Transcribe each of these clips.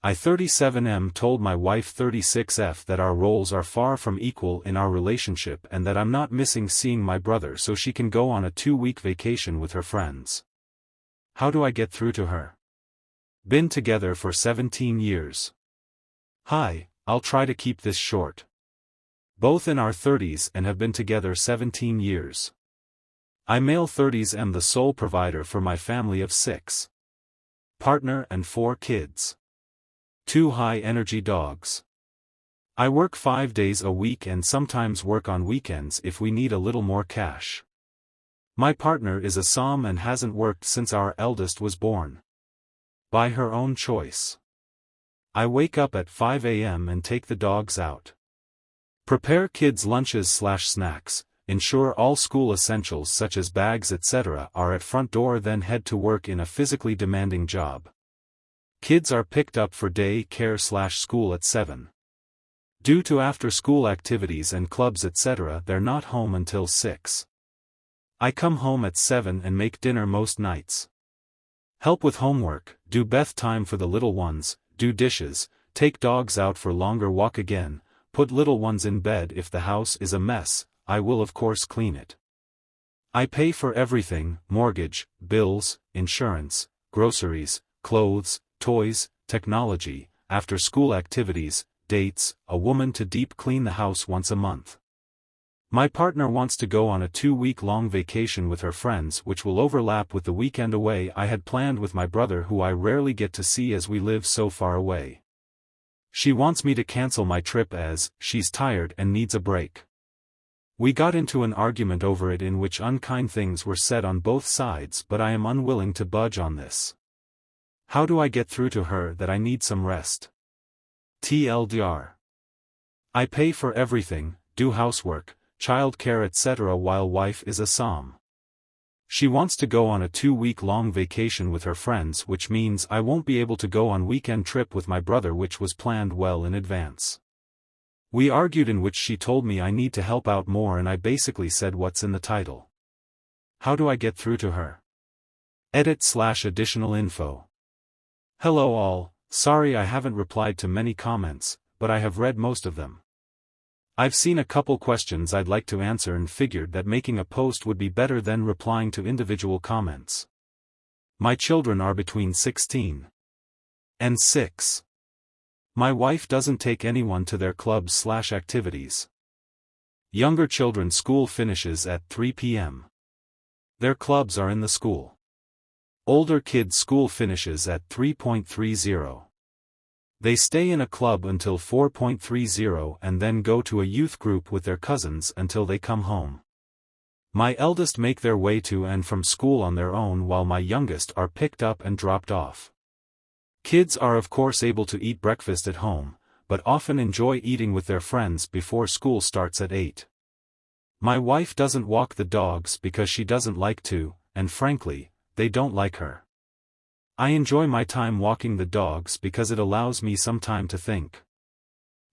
I 37M told my wife 36F that our roles are far from equal in our relationship and that I'm not missing seeing my brother so she can go on a 2-week vacation with her friends. How do I get through to her? Been together for 17 years. Hi, I'll try to keep this short. Both in our 30s and have been together 17 years. I male 30s am the sole provider for my family of 6. Partner and 4 kids. 2 high-energy dogs. I work 5 days a week and sometimes work on weekends if we need a little more cash. My partner is a SOM and hasn't worked since our eldest was born. By her own choice. I wake up at 5 a.m. and take the dogs out. Prepare kids' lunches/snacks, ensure all school essentials such as bags etc. are at front door, then head to work in a physically demanding job. Kids are picked up for day care/school at 7. Due to after-school activities and clubs etc. they're not home until 6. I come home at 7 and make dinner most nights. Help with homework, do bath time for the little ones, do dishes, take dogs out for longer walk again, put little ones in bed. If the house is a mess, I will of course clean it. I pay for everything: mortgage, bills, insurance, groceries, clothes, toys, technology, after-school activities, dates, a woman to deep clean the house once a month. My partner wants to go on a 2-week-long vacation with her friends which will overlap with the weekend away I had planned with my brother who I rarely get to see as we live so far away. She wants me to cancel my trip as she's tired and needs a break. We got into an argument over it in which unkind things were said on both sides, but I am unwilling to budge on this. How do I get through to her that I need some rest? TLDR. I pay for everything, do housework, child care etc. while wife is a SOM. She wants to go on a 2-week-long vacation with her friends, which means I won't be able to go on weekend trip with my brother which was planned well in advance. We argued in which she told me I need to help out more and I basically said what's in the title. How do I get through to her? Edit/additional info. Hello all, sorry I haven't replied to many comments, but I have read most of them. I've seen a couple questions I'd like to answer and figured that making a post would be better than replying to individual comments. My children are between 16 and 6. My wife doesn't take anyone to their clubs/activities. Younger children's school finishes at 3 p.m. Their clubs are in the school. Older kids' school finishes at 3:30. They stay in a club until 4:30 and then go to a youth group with their cousins until they come home. My eldest make their way to and from school on their own while my youngest are picked up and dropped off. Kids are of course able to eat breakfast at home, but often enjoy eating with their friends before school starts at 8. My wife doesn't walk the dogs because she doesn't like to, and frankly, they don't like her. I enjoy my time walking the dogs because it allows me some time to think.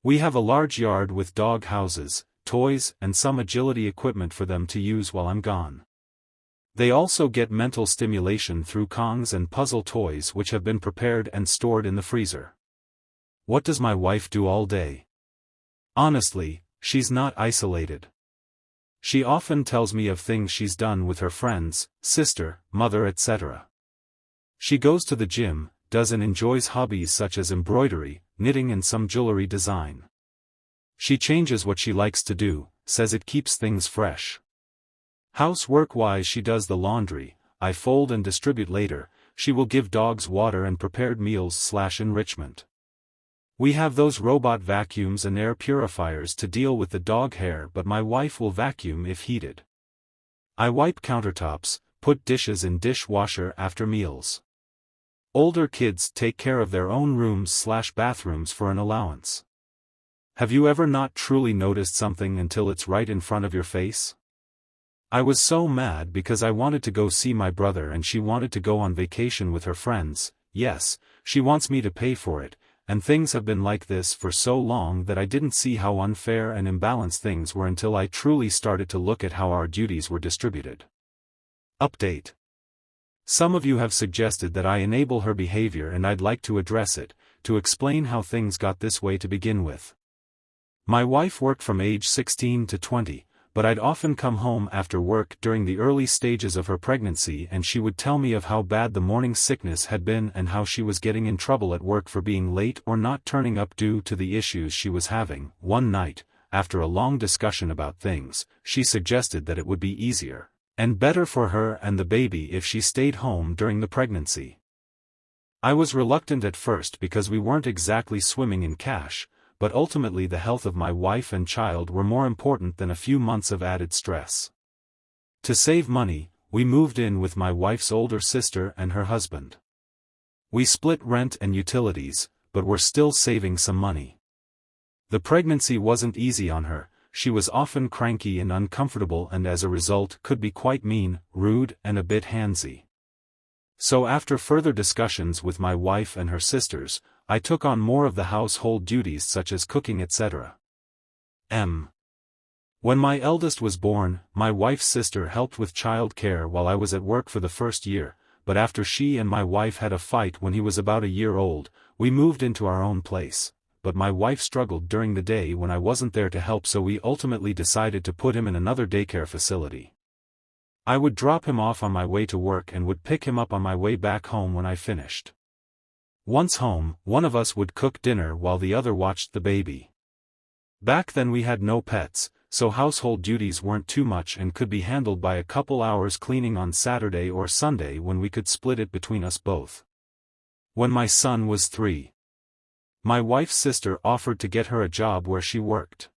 We have a large yard with dog houses, toys and some agility equipment for them to use while I'm gone. They also get mental stimulation through Kongs and puzzle toys which have been prepared and stored in the freezer. What does my wife do all day? Honestly, she's not isolated. She often tells me of things she's done with her friends, sister, mother etc. She goes to the gym, does and enjoys hobbies such as embroidery, knitting and some jewelry design. She changes what she likes to do, says it keeps things fresh. Housework-wise she does the laundry, I fold and distribute later, she will give dogs water and prepared meals/enrichment. We have those robot vacuums and air purifiers to deal with the dog hair, but my wife will vacuum if heated. I wipe countertops, put dishes in dishwasher after meals. Older kids take care of their own rooms/bathrooms for an allowance. Have you ever not truly noticed something until it's right in front of your face? I was so mad because I wanted to go see my brother and she wanted to go on vacation with her friends. Yes, she wants me to pay for it, and things have been like this for so long that I didn't see how unfair and imbalanced things were until I truly started to look at how our duties were distributed. Update. Some of you have suggested that I enable her behavior and I'd like to address it. to explain how things got this way to begin with. My wife worked from age 16 to 20, but I'd often come home after work during the early stages of her pregnancy and she would tell me of how bad the morning sickness had been and how she was getting in trouble at work for being late or not turning up due to the issues she was having. One night, after a long discussion about things, she suggested that it would be easier and better for her and the baby if she stayed home during the pregnancy. I was reluctant at first because we weren't exactly swimming in cash, but ultimately the health of my wife and child were more important than a few months of added stress. To save money, we moved in with my wife's older sister and her husband. We split rent and utilities, but were still saving some money. The pregnancy wasn't easy on her. She was often cranky and uncomfortable and as a result could be quite mean, rude and a bit handsy. So after further discussions with my wife and her sisters, I took on more of the household duties such as cooking etc. When my eldest was born, my wife's sister helped with child care while I was at work for the first year, but after she and my wife had a fight when he was about a year old, we moved into our own place. But my wife struggled during the day when I wasn't there to help, so we ultimately decided to put him in another daycare facility. I would drop him off on my way to work and would pick him up on my way back home when I finished. Once home, one of us would cook dinner while the other watched the baby. Back then we had no pets, so household duties weren't too much and could be handled by a couple hours cleaning on Saturday or Sunday when we could split it between us both. When my son was 3, my wife's sister offered to get her a job where she worked.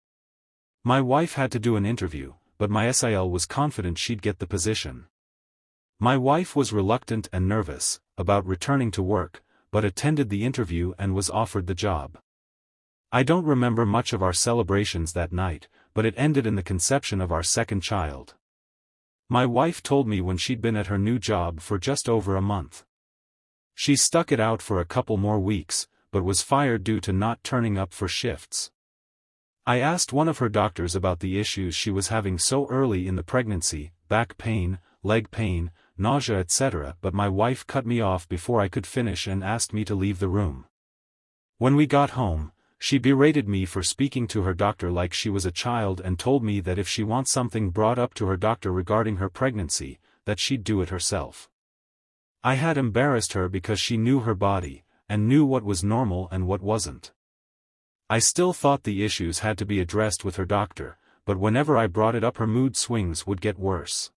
My wife had to do an interview, but my SIL was confident she'd get the position. My wife was reluctant and nervous about returning to work, but attended the interview and was offered the job. I don't remember much of our celebrations that night, but it ended in the conception of our second child. My wife told me when she'd been at her new job for just over a month. She stuck it out for a couple more weeks, but was fired due to not turning up for shifts. I asked one of her doctors about the issues she was having so early in the pregnancy, back pain, leg pain, nausea etc., but my wife cut me off before I could finish and asked me to leave the room. When we got home, she berated me for speaking to her doctor like she was a child and told me that if she wants something brought up to her doctor regarding her pregnancy, that she'd do it herself. I had embarrassed her because she knew her body, and knew what was normal and what wasn't. I still thought the issues had to be addressed with her doctor, but whenever I brought it up her mood swings would get worse.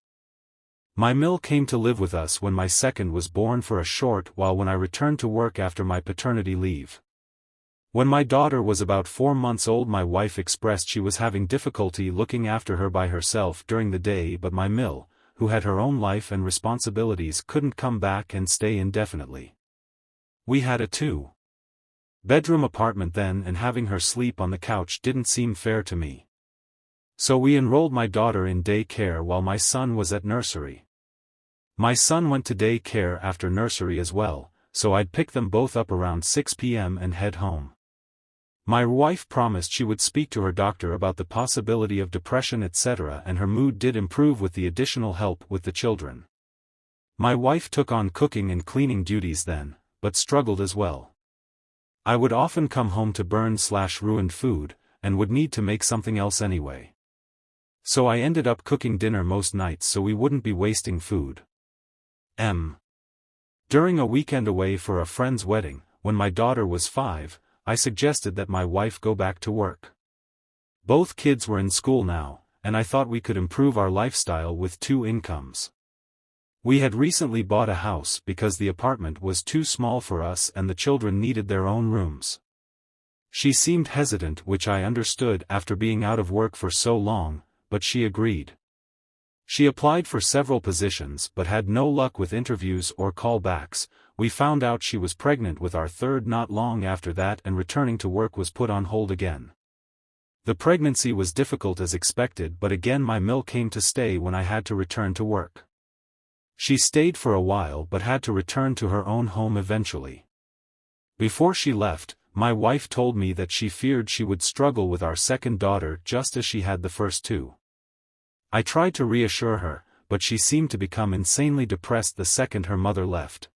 My Mill came to live with us when my second was born for a short while when I returned to work after my paternity leave. When my daughter was about 4 months old, my wife expressed she was having difficulty looking after her by herself during the day, but my Mill, who had her own life and responsibilities, couldn't come back and stay indefinitely. We had a 2-bedroom apartment then, and having her sleep on the couch didn't seem fair to me. So we enrolled my daughter in day care while my son was at nursery. My son went to day care after nursery as well, so I'd pick them both up around 6 p.m. and head home. My wife promised she would speak to her doctor about the possibility of depression etc., and her mood did improve with the additional help with the children. My wife took on cooking and cleaning duties then, but struggled as well. I would often come home to burned/ruined food, and would need to make something else anyway. So I ended up cooking dinner most nights so we wouldn't be wasting food. During a weekend away for a friend's wedding, when my daughter was 5, I suggested that my wife go back to work. Both kids were in school now, and I thought we could improve our lifestyle with 2 incomes. We had recently bought a house because the apartment was too small for us and the children needed their own rooms. She seemed hesitant, which I understood after being out of work for so long, but she agreed. She applied for several positions but had no luck with interviews or callbacks. We found out she was pregnant with our third not long after that, and returning to work was put on hold again. The pregnancy was difficult as expected, but again my Mill came to stay when I had to return to work. She stayed for a while but had to return to her own home eventually. Before she left, my wife told me that she feared she would struggle with our second daughter just as she had the first 2. I tried to reassure her, but she seemed to become insanely depressed the second her mother left.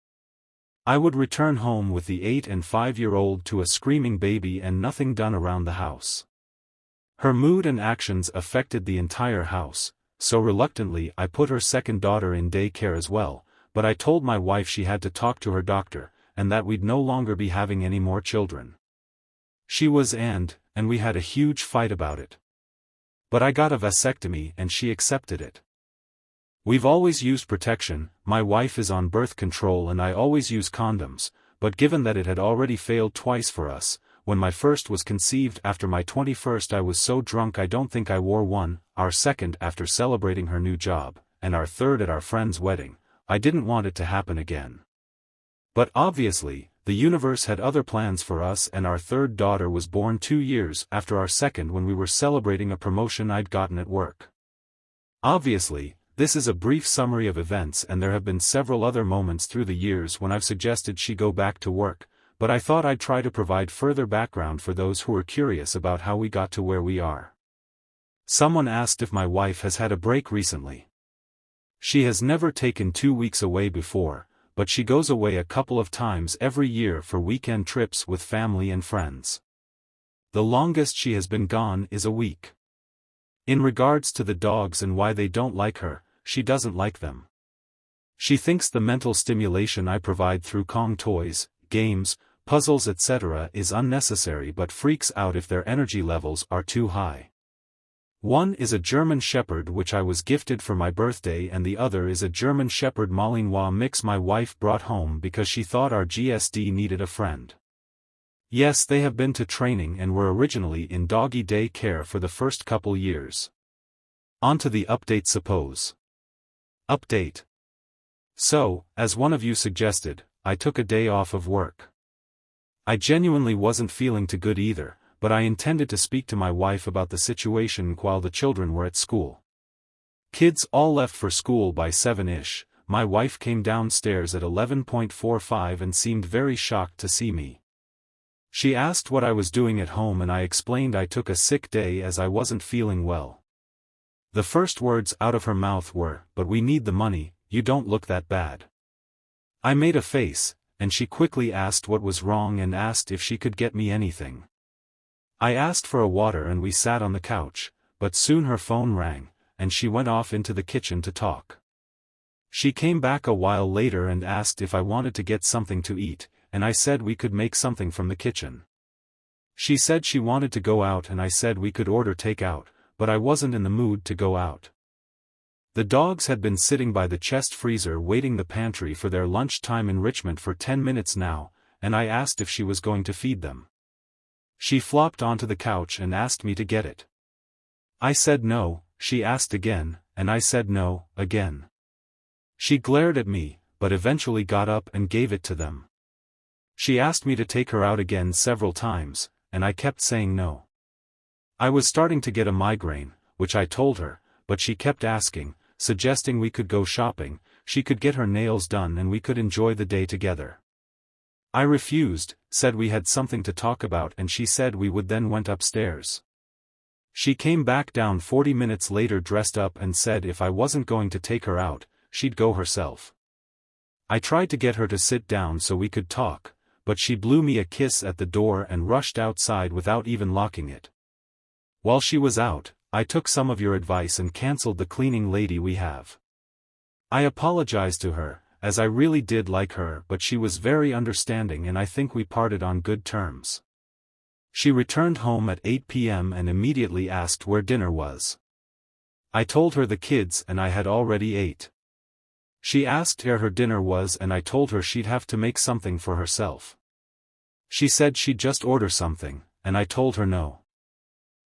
I would return home with the 8 and 5-year-old to a screaming baby and nothing done around the house. Her mood and actions affected the entire house, so reluctantly I put her second daughter in daycare as well, but I told my wife she had to talk to her doctor, and that we'd no longer be having any more children. She was and we had a huge fight about it. But I got a vasectomy and she accepted it. We've always used protection, my wife is on birth control and I always use condoms, but given that it had already failed twice for us, when my first was conceived after my 21st I was so drunk I don't think I wore one, our second after celebrating her new job, and our third at our friend's wedding, I didn't want it to happen again. But obviously, the universe had other plans for us and our third daughter was born 2 years after our second when we were celebrating a promotion I'd gotten at work. Obviously, this is a brief summary of events and there have been several other moments through the years when I've suggested she go back to work, but I thought I'd try to provide further background for those who are curious about how we got to where we are. Someone asked if my wife has had a break recently. She has never taken 2 weeks away before, but she goes away a couple of times every year for weekend trips with family and friends. The longest she has been gone is a week. In regards to the dogs and why they don't like her, she doesn't like them. She thinks the mental stimulation I provide through Kong toys, games, puzzles etc. is unnecessary but freaks out if their energy levels are too high. One is a German Shepherd which I was gifted for my birthday and the other is a German Shepherd Malinois mix my wife brought home because she thought our GSD needed a friend. Yes, they have been to training and were originally in doggy day care for the first couple years. On to the update suppose. Update. So, as one of you suggested, I took a day off of work. I genuinely wasn't feeling too good either, but I intended to speak to my wife about the situation while the children were at school. Kids all left for school by 7-ish, my wife came downstairs at 11:45 and seemed very shocked to see me. She asked what I was doing at home and I explained I took a sick day as I wasn't feeling well. The first words out of her mouth were, "But we need the money, you don't look that bad." I made a face, and she quickly asked what was wrong and asked if she could get me anything. I asked for a water and we sat on the couch, but soon her phone rang, and she went off into the kitchen to talk. She came back a while later and asked if I wanted to get something to eat, and I said we could make something from the kitchen. She said she wanted to go out and I said we could order takeout, but I wasn't in the mood to go out. The dogs had been sitting by the chest freezer waiting the pantry for their lunchtime enrichment for 10 minutes now, and I asked if she was going to feed them. She flopped onto the couch and asked me to get it. I said no, she asked again, and I said no, again. She glared at me, but eventually got up and gave it to them. She asked me to take her out again several times, and I kept saying no. I was starting to get a migraine, which I told her, but she kept asking, suggesting we could go shopping, she could get her nails done and we could enjoy the day together. I refused, said we had something to talk about and she said we would then went upstairs. She came back down 40 minutes later dressed up and said if I wasn't going to take her out, she'd go herself. I tried to get her to sit down so we could talk, but she blew me a kiss at the door and rushed outside without even locking it. While she was out, I took some of your advice and cancelled the cleaning lady we have. I apologized to her, as I really did like her but she was very understanding and I think we parted on good terms. She returned home at 8 p.m. and immediately asked where dinner was. I told her the kids and I had already ate. She asked where her dinner was and I told her she'd have to make something for herself. She said she'd just order something, and I told her no.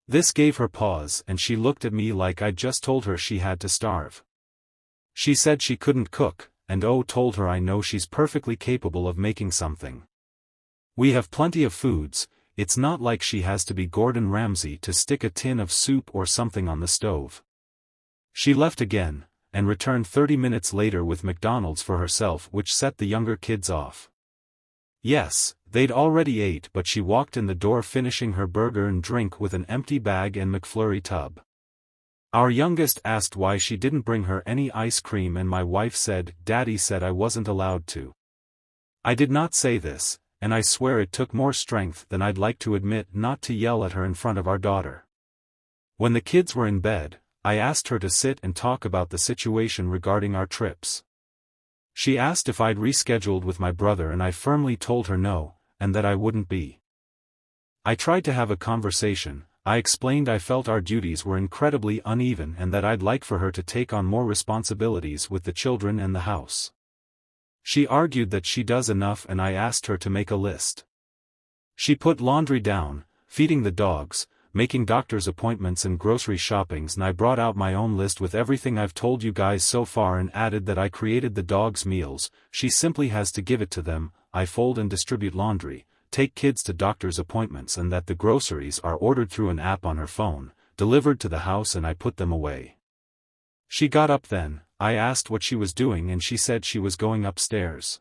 This gave her pause and she looked at me like I'd just told her she had to starve. She said she couldn't cook, and told her I know she's perfectly capable of making something. We have plenty of foods, it's not like she has to be Gordon Ramsay to stick a tin of soup or something on the stove. She left again, and returned 30 minutes later with McDonald's for herself which set the younger kids off. Yes, they'd already ate but she walked in the door finishing her burger and drink with an empty bag and McFlurry tub. Our youngest asked why she didn't bring her any ice cream and my wife said, "Daddy said I wasn't allowed to." I did not say this, and I swear it took more strength than I'd like to admit not to yell at her in front of our daughter. When the kids were in bed, I asked her to sit and talk about the situation regarding our trips. She asked if I'd rescheduled with my brother and I firmly told her no, and that I wouldn't be. I tried to have a conversation. I explained I felt our duties were incredibly uneven and that I'd like for her to take on more responsibilities with the children and the house. She argued that she does enough and I asked her to make a list. She put laundry down, feeding the dogs, making doctor's appointments and grocery shoppings, and I brought out my own list with everything I've told you guys so far and added that I created the dogs' meals. She simply has to give it to them. I fold and distribute laundry, take kids to doctor's appointments, and that the groceries are ordered through an app on her phone, delivered to the house, and I put them away. She got up then. I asked what she was doing and she said she was going upstairs.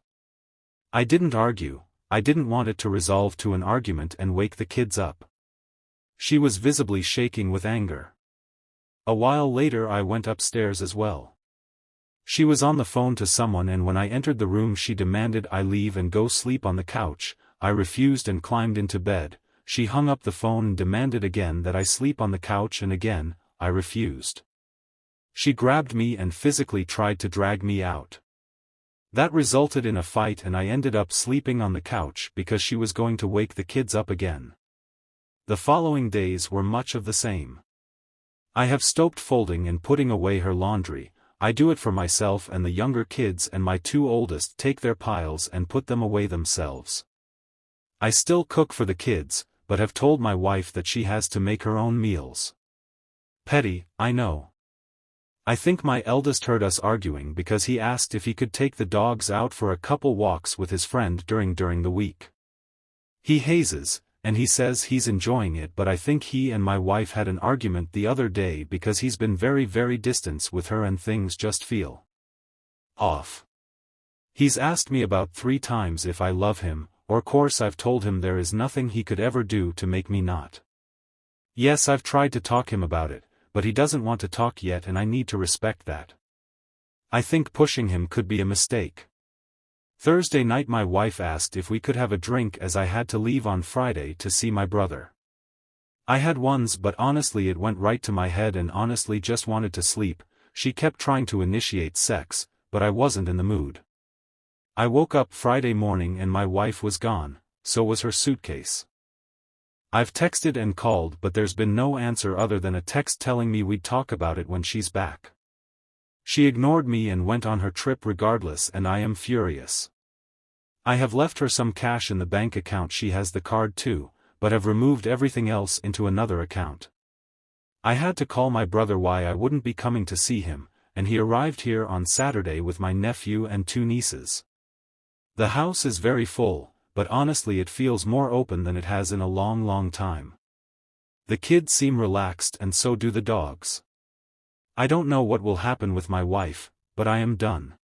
I didn't argue. I didn't want it to resolve to an argument and wake the kids up. She was visibly shaking with anger. A while later I went upstairs as well. She was on the phone to someone, and when I entered the room she demanded I leave and go sleep on the couch. I refused and climbed into bed. She hung up the phone and demanded again that I sleep on the couch, and again, I refused. She grabbed me and physically tried to drag me out. That resulted in a fight and I ended up sleeping on the couch because she was going to wake the kids up again. The following days were much of the same. I have stopped folding and putting away her laundry. I do it for myself and the younger kids, and my two oldest take their piles and put them away themselves. I still cook for the kids, but have told my wife that she has to make her own meals. Petty, I know. I think my eldest heard us arguing because he asked if he could take the dogs out for a couple walks with his friend during the week. He hazes, and he says he's enjoying it, but I think he and my wife had an argument the other day because he's been very distant with her and things just feel off. He's asked me about 3 times if I love him, or course I've told him there is nothing he could ever do to make me not. Yes, I've tried to talk him about it, but he doesn't want to talk yet and I need to respect that. I think pushing him could be a mistake. Thursday night my wife asked if we could have a drink as I had to leave on Friday to see my brother. I had ones, but honestly it went right to my head and honestly just wanted to sleep. She kept trying to initiate sex, but I wasn't in the mood. I woke up Friday morning and my wife was gone, so was her suitcase. I've texted and called, but there's been no answer other than a text telling me we'd talk about it when she's back. She ignored me and went on her trip regardless, and I am furious. I have left her some cash in the bank account. She has the card too, but have removed everything else into another account. I had to call my brother why I wouldn't be coming to see him, and he arrived here on Saturday with my nephew and 2 nieces. The house is very full, but honestly it feels more open than it has in a long time. The kids seem relaxed and so do the dogs. I don't know what will happen with my wife, but I am done.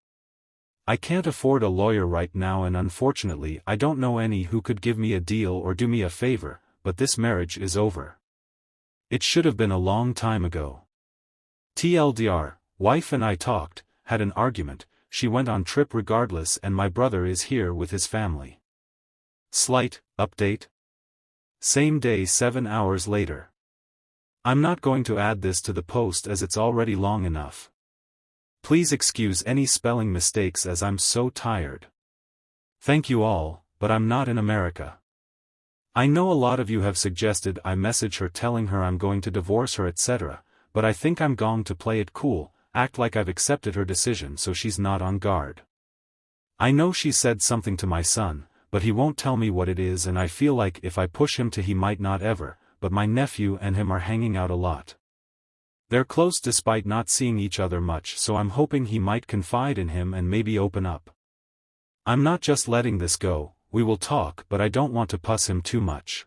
I can't afford a lawyer right now, and unfortunately I don't know any who could give me a deal or do me a favor, but this marriage is over. It should have been a long time ago. TLDR, wife and I talked, had an argument, she went on trip regardless, and my brother is here with his family. Slight update. Same day 7 hours later. I'm not going to add this to the post as it's already long enough. Please excuse any spelling mistakes as I'm so tired. Thank you all, but I'm not in America. I know a lot of you have suggested I message her telling her I'm going to divorce her etc., but I think I'm going to play it cool, act like I've accepted her decision so she's not on guard. I know she said something to my son, but he won't tell me what it is, and I feel like if I push him to he might not ever, but my nephew and him are hanging out a lot. They're close despite not seeing each other much, so I'm hoping he might confide in him and maybe open up. I'm not just letting this go, we will talk, but I don't want to push him too much.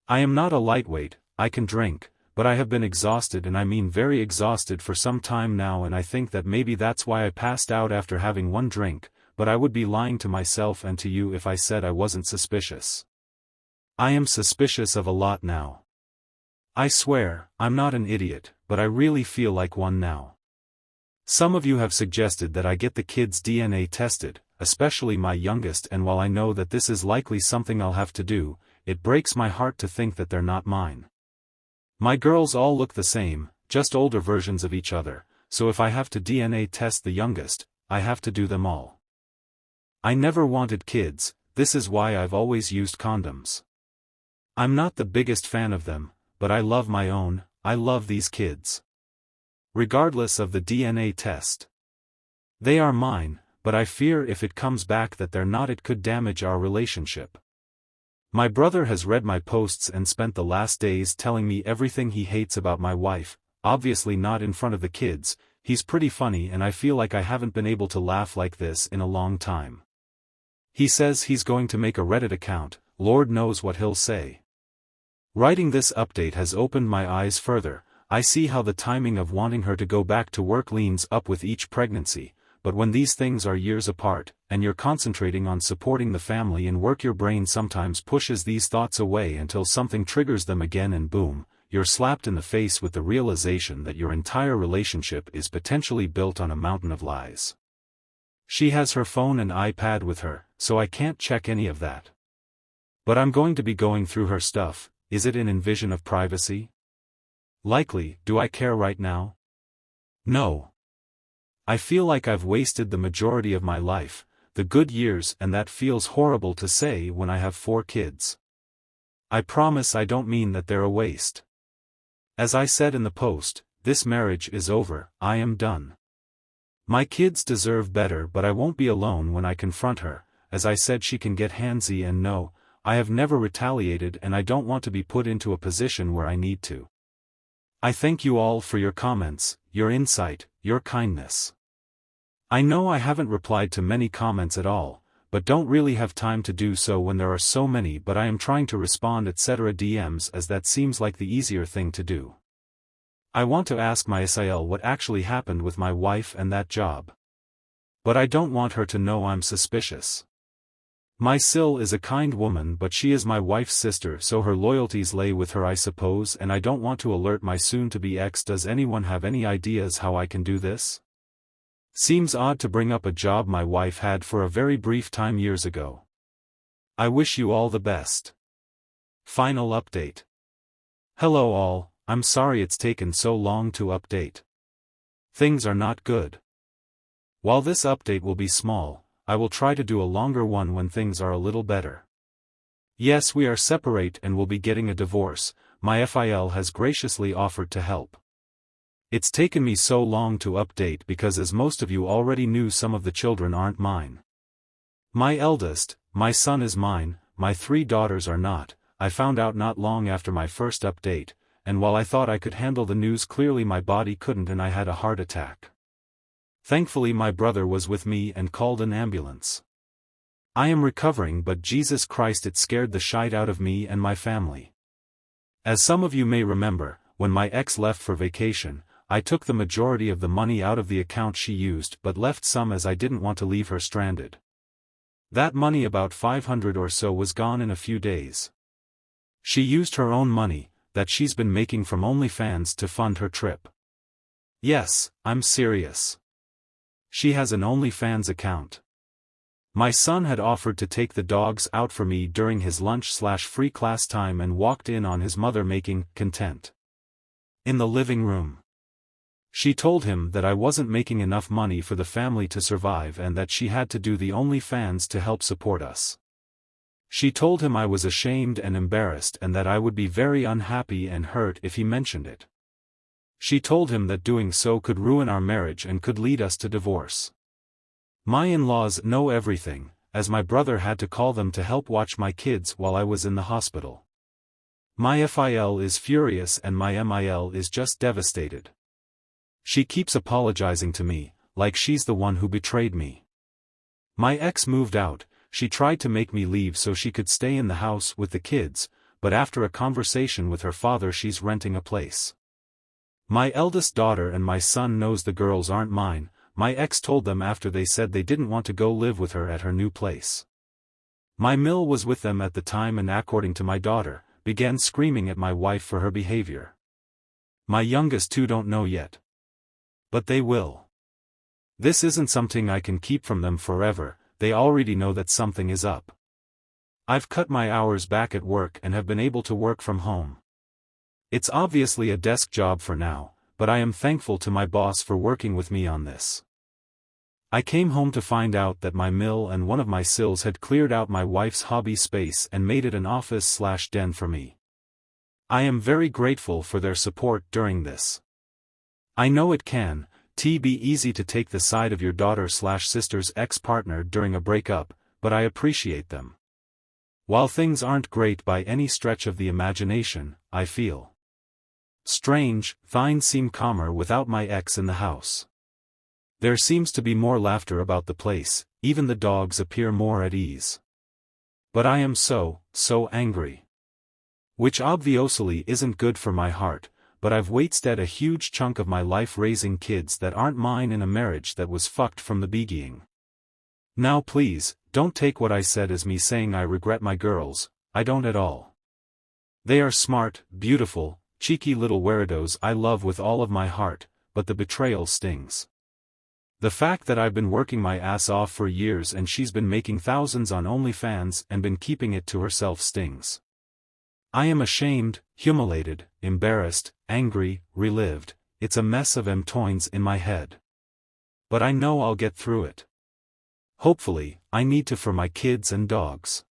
I am not a lightweight, I can drink, but I have been exhausted, and I mean very exhausted, for some time now, and I think that maybe that's why I passed out after having 1 drink, but I would be lying to myself and to you if I said I wasn't suspicious. I am suspicious of a lot now. I swear, I'm not an idiot, but I really feel like one now. Some of you have suggested that I get the kids' DNA tested. especially my youngest, and while I know that this is likely something I'll have to do, it breaks my heart to think that they're not mine. My girls all look the same, just older versions of each other, so if I have to DNA test the youngest, I have to do them all. I never wanted kids, this is why I've always used condoms. I'm not the biggest fan of them, but I love my own, I love these kids. Regardless of the DNA test. They are mine, but I fear if it comes back that they're not, it could damage our relationship. My brother has read my posts and spent the last days telling me everything he hates about my wife, obviously not in front of the kids. He's pretty funny and I feel like I haven't been able to laugh like this in a long time. He says he's going to make a Reddit account, Lord knows what he'll say. Writing this update has opened my eyes further. I see how the timing of wanting her to go back to work leans up with each pregnancy, but when these things are years apart, and you're concentrating on supporting the family and work, your brain sometimes pushes these thoughts away until something triggers them again and boom, you're slapped in the face with the realization that your entire relationship is potentially built on a mountain of lies. She has her phone and iPad with her, so I can't check any of that. But I'm going to be going through her stuff. Is it an invasion of privacy? Likely. Do I care right now? No. I feel like I've wasted the majority of my life, the good years, and that feels horrible to say when I have 4 kids. I promise I don't mean that they're a waste. As I said in the post, this marriage is over, I am done. My kids deserve better, but I won't be alone when I confront her. As I said, she can get handsy, and no, I have never retaliated and I don't want to be put into a position where I need to. I thank you all for your comments, your insight, your kindness. I know I haven't replied to many comments at all, but don't really have time to do so when there are so many, but I am trying to respond etc. DMs as that seems like the easier thing to do. I want to ask my SIL what actually happened with my wife and that job. But I don't want her to know I'm suspicious. My Sil is a kind woman, but she is my wife's sister, so her loyalties lay with her, I suppose, and I don't want to alert my soon-to-be ex. Does anyone have any ideas how I can do this? Seems odd to bring up a job my wife had for a very brief time years ago. I wish you all the best. Final update. Hello all, I'm sorry it's taken so long to update. Things are not good. While this update will be small, I will try to do a longer one when things are a little better. Yes, we are separate and will be getting a divorce. My FIL has graciously offered to help. It's taken me so long to update because, as most of you already knew, some of the children aren't mine. My eldest, my son, is mine, my 3 daughters are not. I found out not long after my first update, and while I thought I could handle the news, clearly my body couldn't and I had a heart attack. Thankfully my brother was with me and called an ambulance. I am recovering, but Jesus Christ, it scared the shite out of me and my family. As some of you may remember, when my ex left for vacation, I took the majority of the money out of the account she used but left some as I didn't want to leave her stranded. That money, about 500 or so, was gone in a few days. She used her own money, that she's been making from OnlyFans, to fund her trip. Yes, I'm serious. She has an OnlyFans account. My son had offered to take the dogs out for me during his lunch/free class time and walked in on his mother making content in the living room. She told him that I wasn't making enough money for the family to survive and that she had to do the OnlyFans to help support us. She told him I was ashamed and embarrassed and that I would be very unhappy and hurt if he mentioned it. She told him that doing so could ruin our marriage and could lead us to divorce. My in-laws know everything, as my brother had to call them to help watch my kids while I was in the hospital. My FIL is furious and my MIL is just devastated. She keeps apologizing to me, like she's the one who betrayed me. My ex moved out. She tried to make me leave so she could stay in the house with the kids, but after a conversation with her father, she's renting a place. My eldest daughter and my son knows the girls aren't mine. My ex told them after they said they didn't want to go live with her at her new place. My Mill was with them at the time and, according to my daughter, began screaming at my wife for her behavior. My youngest 2 don't know yet. But they will. This isn't something I can keep from them forever. they already know that something is up. I've cut my hours back at work and have been able to work from home. It's obviously a desk job for now, but I am thankful to my boss for working with me on this. I came home to find out that my mill and one of my sills had cleared out my wife's hobby space and made it an office/den for me. I am very grateful for their support during this. I know it can be easy to take the side of your daughter/sister's ex-partner during a breakup, but I appreciate them. While things aren't great by any stretch of the imagination, I feel strange, things seem calmer without my ex in the house. There seems to be more laughter about the place, even the dogs appear more at ease. But I am so angry. Which obviously isn't good for my heart, but I've wasted a huge chunk of my life raising kids that aren't mine in a marriage that was fucked from the beginning. Now please, don't take what I said as me saying I regret my girls, I don't at all. They are smart, beautiful, cheeky little weirdos I love with all of my heart, but the betrayal stings. The fact that I've been working my ass off for years and she's been making thousands on OnlyFans and been keeping it to herself stings. I am ashamed, humiliated, embarrassed, angry, relived, it's a mess of toins in my head. But I know I'll get through it. Hopefully, I need to for my kids and dogs.